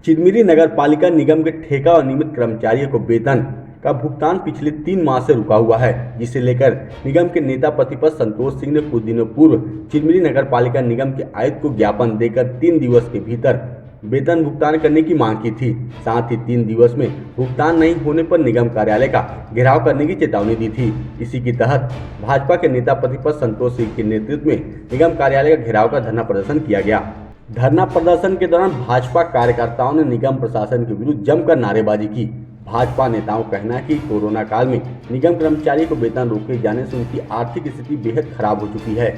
चिरमिरी नगर पालिका निगम के ठेका और नियमित कर्मचारियों को वेतन का भुगतान पिछले 3 माह से रुका हुआ है, जिसे लेकर निगम के नेता प्रतिपक्ष संतोष सिंह ने कुछ दिनों पूर्व चिरमिरी नगर पालिका निगम के आयुक्त को ज्ञापन देकर 3 दिवस के भीतर वेतन भुगतान करने की मांग की थी। साथ ही 3 दिवस में भुगतान नहीं होने पर निगम कार्यालय का घेराव करने की चेतावनी दी थी। इसी के तहत भाजपा के नेता प्रतिपक्ष संतोष सिंह के नेतृत्व में निगम कार्यालय का घेराव का धरना प्रदर्शन किया गया। धरना प्रदर्शन के दौरान भाजपा कार्यकर्ताओं ने निगम प्रशासन के विरुद्ध जमकर नारेबाजी की। भाजपा नेताओं का कहना है कि कोरोना काल में निगम कर्मचारियों को वेतन रोके जाने से उनकी आर्थिक स्थिति बेहद खराब हो चुकी है,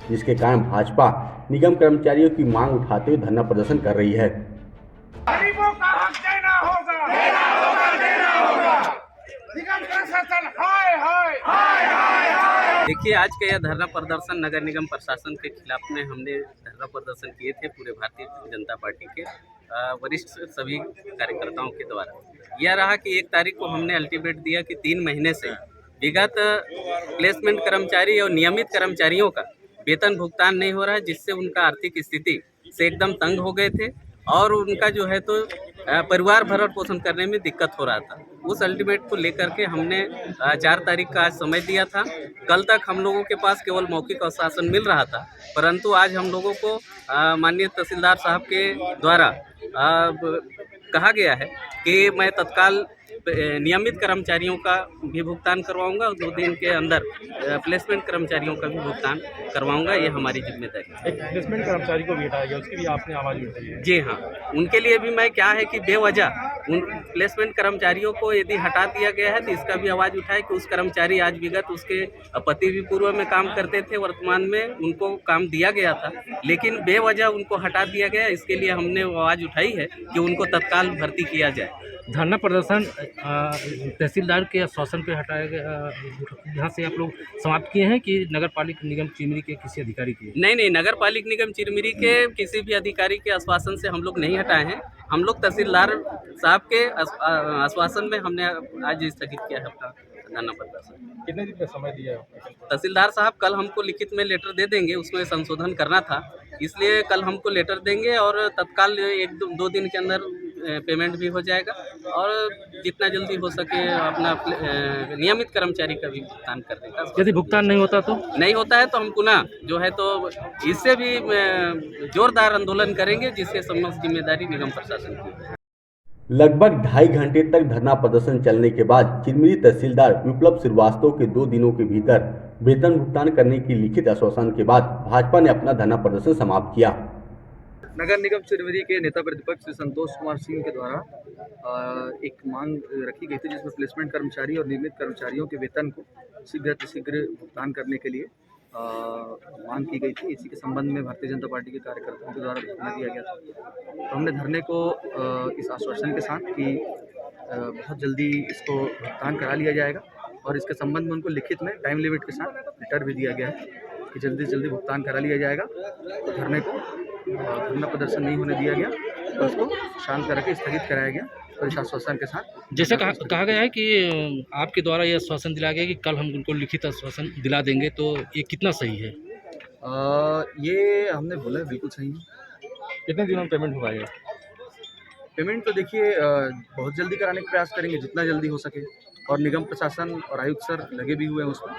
जिसके कारण भाजपा निगम कर्मचारियों की मांग उठाते हुए धरना प्रदर्शन कर रही है। गरीबों का हक देना होगा, देना होगा, देना होगा। निगम प्रशासन हाय हाय हाय हाय हाय। देखिए, आज का यह धरना प्रदर्शन नगर निगम प्रशासन के खिलाफ में हमने धरना प्रदर्शन किए थे पूरे भारतीय जनता पार्टी के वरिष्ठ सभी कार्यकर्ताओं के द्वारा। यह रहा कि 1 तारीख को हमने अल्टीमेट दिया कि 3 महीने से विगत प्लेसमेंट कर्मचारी और नियमित कर्मचारियों का वेतन भुगतान नहीं हो रहा है, जिससे उनका आर्थिक स्थिति से एकदम तंग हो गए थे और उनका जो है तो परिवार भरण पोषण करने में दिक्कत हो रहा था। उस अल्टीमेट को लेकर के हमने 4 तारीख का आज समय दिया था। कल तक हम लोगों के पास केवल मौखिक आश्वासन मिल रहा था, परंतु आज हम लोगों को माननीय तहसीलदार साहब के द्वारा कहा गया है कि मैं तत्काल नियमित कर्मचारियों का भी भुगतान करवाऊंगा और 2 दिन के अंदर प्लेसमेंट कर्मचारियों का भी भुगतान करवाऊंगा। ये हमारी जिम्मेदारी है। एक प्लेसमेंट कर्मचारी को भी हटाया गया, उसकी भी आपने आवाज़ उठाई है। जी हाँ, उनके लिए भी मैं क्या है कि बेवजह उन प्लेसमेंट कर्मचारियों को यदि हटा दिया गया है तो इसका भी आवाज़ उठाए कि उस कर्मचारी आज विगत उसके पति भी पूर्व में काम करते थे, वर्तमान में उनको काम दिया गया था, लेकिन बेवजह उनको हटा दिया गया। इसके लिए हमने आवाज़ उठाई है कि उनको तत्काल भर्ती किया जाए। धरना प्रदर्शन तहसीलदार के आश्वासन पे हटाया गया, यहाँ से आप लोग समाप्त किए हैं कि नगर पालिका निगम चिरमिरी के किसी अधिकारी की? नहीं, नगर पालिका निगम चिरमिरी के किसी भी अधिकारी के आश्वासन से हम लोग नहीं हटाए हैं। हम लोग तहसीलदार साहब के आश्वासन में हमने आज स्थगित किया है अपना धरना प्रदर्शन। कितने दिन का समय दिया है? तहसीलदार साहब कल हमको लिखित में लेटर दे देंगे, उसमें संशोधन करना था, इसलिए कल हमको लेटर देंगे और तत्काल 1-2 दिन के अंदर पेमेंट भी हो जाएगा और जितना जल्दी हो सके अपना नियमित कर्मचारी का भी भुगतान कर देगा। यदि भुगतान नहीं होता तो? नहीं होता है तो हम पुनः जो है तो इससे भी जोरदार आंदोलन करेंगे, जिसके समस्त जिम्मेदारी निगम प्रशासन की। लगभग 2.5 घंटे तक धरना प्रदर्शन चलने के बाद चिरमिरी तहसीलदार विप्लव श्रीवास्तव के 2 दिनों के भीतर वेतन भुगतान करने की लिखित आश्वासन के बाद भाजपा ने अपना धरना प्रदर्शन समाप्त किया। नगर निगम चिरमिरी के नेता प्रतिपक्ष श्री संतोष कुमार सिंह के द्वारा एक मांग रखी गई थी, जिसमें प्लेसमेंट कर्मचारी और नियमित कर्मचारियों के वेतन को शीघ्र भुगतान करने के लिए मांग की गई थी। इसी के संबंध में भारतीय जनता पार्टी के कार्यकर्ताओं के द्वारा धरना दिया गया था। तो हमने धरने को इस आश्वासन के साथ कि बहुत जल्दी इसको भुगतान करा लिया जाएगा और इसके संबंध में उनको लिखित में टाइम लिमिट के साथ लेटर भी दिया गया है कि जल्दी से जल्दी भुगतान करा लिया जाएगा। तो धरने को धरना प्रदर्शन नहीं होने दिया गया, तो उसको शांत करके स्थगित कराया गया और इस आश्वासन के साथ। जैसे कहा गया है कि आपके द्वारा ये आश्वासन दिलाया गया कि कल हम उनको लिखित आश्वासन दिला देंगे, तो ये कितना सही है? ये हमने बोला है बिल्कुल सही है। कितने दिनों में पेमेंट हो पाएगा? पेमेंट तो देखिए बहुत जल्दी कराने का प्रयास करेंगे, जितना जल्दी हो सके, और निगम प्रशासन और आयुक्त सर लगे भी हुए हैं उसमें।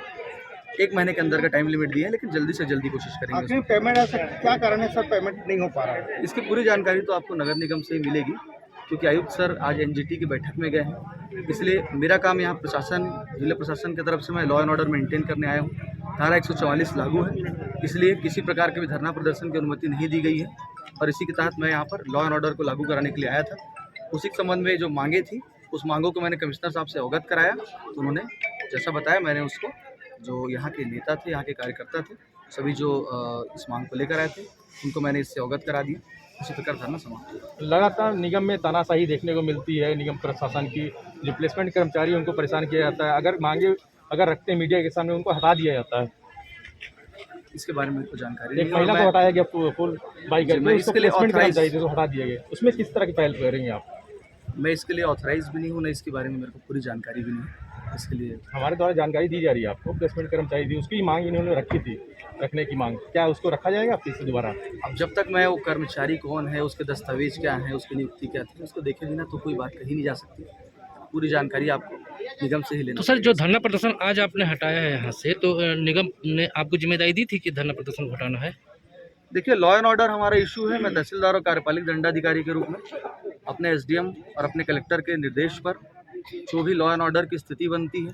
1 महीने के अंदर का टाइम लिमिट दिया है, लेकिन जल्दी से जल्दी कोशिश करेंगे। पेमेंट ऐसा क्या कारण है सर, पेमेंट नहीं हो पा रहा है? इसकी पूरी जानकारी तो आपको नगर निगम से ही मिलेगी, क्योंकि आयुक्त सर आज एनजीटी की बैठक में गए हैं। इसलिए मेरा काम यहाँ प्रशासन, जिला प्रशासन की तरफ से मैं लॉ एंड ऑर्डर मेंटेन करने आया हूँ। धारा 144 लागू है, इसलिए किसी प्रकार के भी धरना प्रदर्शन की अनुमति नहीं दी गई है और इसी के तहत मैं यहाँ पर लॉ एंड ऑर्डर को लागू कराने के लिए आया था। उसी के संबंध में जो मांगे थी, उस मांगों को मैंने कमिश्नर साहब से अवगत कराया, तो उन्होंने जैसा बताया मैंने उसको, जो यहाँ के नेता थे, यहाँ के कार्यकर्ता थे, सभी जो इस मांग को लेकर आए थे, उनको मैंने इससे अवगत करा दिया। इसी प्रकार धरना समाप्त हुआ। लगातार निगम में तानाशाही देखने को मिलती है, निगम प्रशासन की जो प्लेसमेंट कर्मचारी उनको परेशान किया जाता है, अगर मांगे अगर रखते हैं मीडिया के सामने उनको हटा दिया जाता है। इसके बारे में कोई जानकारी एक नहीं महिला को हटाया गया फुल बाइक मैं इसके लिए हटा दिया गया, उसमें किस तरह की पहल करेंगे आप? मैं इसके लिए ऑथराइज भी नहीं हूँ, न इसके बारे में मेरे को पूरी जानकारी भी नहीं है। इसके लिए हमारे द्वारा जानकारी दी जा रही है आपको, प्लेसमेंट कर्मचारी थी, उसकी मांग इन्होंने रखी थी, रखने की मांग, क्या उसको रखा जाएगा फिर से दोबारा? अब जब तक मैं वो कर्मचारी कौन है, उसके दस्तावेज क्या हैं, उसकी नियुक्ति क्या थी, उसको देखे बिना तो कोई बात कही नहीं जा सकती। पूरी जानकारी आपको निगम से ही लेना। तो सर, जो धरना प्रदर्शन आज आपने हटाया है यहाँ से, तो निगम ने आपको जिम्मेदारी दी थी कि धरना प्रदर्शन को हटाना है? देखिए, लॉ एंड ऑर्डर हमारा इशू है। मैं तहसीलदार और कार्यपालिक दंडाधिकारी के रूप में अपने एसडीएम और अपने कलेक्टर के निर्देश पर जो भी लॉ एंड ऑर्डर की स्थिति बनती है,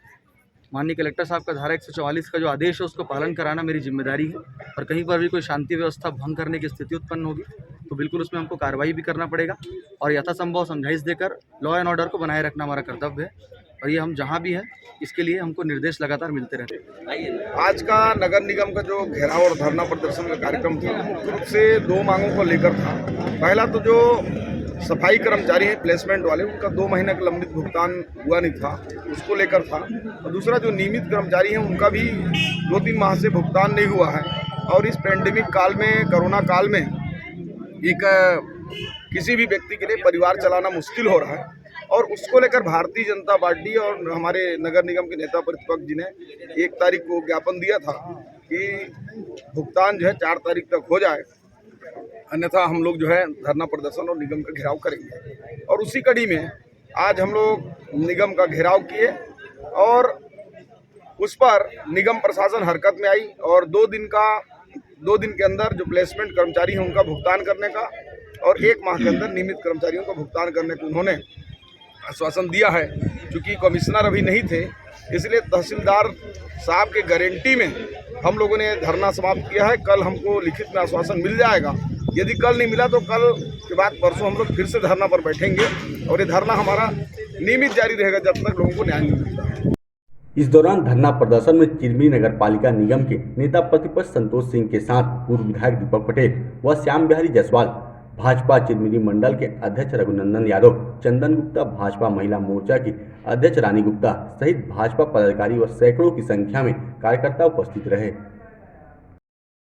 माननीय कलेक्टर साहब का धारा 144 का जो आदेश है उसको पालन कराना मेरी जिम्मेदारी है। और कहीं पर भी कोई शांति व्यवस्था भंग करने की स्थिति उत्पन्न होगी तो बिल्कुल उसमें हमको कार्रवाई भी करना पड़ेगा और यथासंभव समझाइश देकर लॉ एंड ऑर्डर को बनाए रखना हमारा कर्तव्य है। और ये हम जहाँ भी हैं इसके लिए हमको निर्देश लगातार मिलते रहते हैं। आज का नगर निगम का जो घेराव और धरना प्रदर्शन का कार्यक्रम था, मुख्य रूप से 2 मांगों को लेकर था। पहला तो जो सफाई कर्मचारी हैं प्लेसमेंट वाले, उनका 2 महीने का लंबित भुगतान हुआ नहीं था, उसको लेकर था। और दूसरा जो नियमित कर्मचारी हैं उनका भी 2-3 माह से भुगतान नहीं हुआ है। और इस पेंडेमिक काल में, कोरोना काल में एक किसी भी व्यक्ति के लिए परिवार चलाना मुश्किल हो रहा है। और उसको लेकर भारतीय जनता पार्टी और हमारे नगर निगम के नेता प्रतिपक्ष जी ने 1 तारीख को ज्ञापन दिया था कि भुगतान जो है 4 तारीख तक हो जाए, अन्यथा हम लोग जो है धरना प्रदर्शन और निगम का घेराव करेंगे। और उसी कड़ी में आज हम लोग निगम का घेराव किए और उस पर निगम प्रशासन हरकत में आई और 2 दिन के अंदर जो प्लेसमेंट कर्मचारी हैं उनका भुगतान करने का और 1 माह के अंदर नियमित कर्मचारियों का भुगतान करने को उन्होंने आश्वासन दिया है। चूँकि कमिश्नर अभी नहीं थे, इसलिए तहसीलदार साहब के गारंटी में हम लोगों ने धरना समाप्त किया है। कल हमको लिखित में आश्वासन मिल जाएगा। यदि कल नहीं मिला तो कल के बाद परसों हम लोग फिर से धरना पर बैठेंगे और ये धरना हमारा नियमित जारी रहेगा जब तक लोगों को न्याय नहीं मिलता। इस दौरान धरना प्रदर्शन में चिरमिरी नगर पालिका निगम के नेता प्रतिपक्ष संतोष सिंह के साथ पूर्व विधायक दीपक पटेल व श्याम बिहारी जायसवाल, भाजपा चिरमिरी मंडल के अध्यक्ष रघुनंदन यादव, चंदन गुप्ता, भाजपा महिला मोर्चा की अध्यक्ष रानी गुप्ता सहित भाजपा पदाधिकारी व सैकड़ों की संख्या में कार्यकर्ता उपस्थित रहे।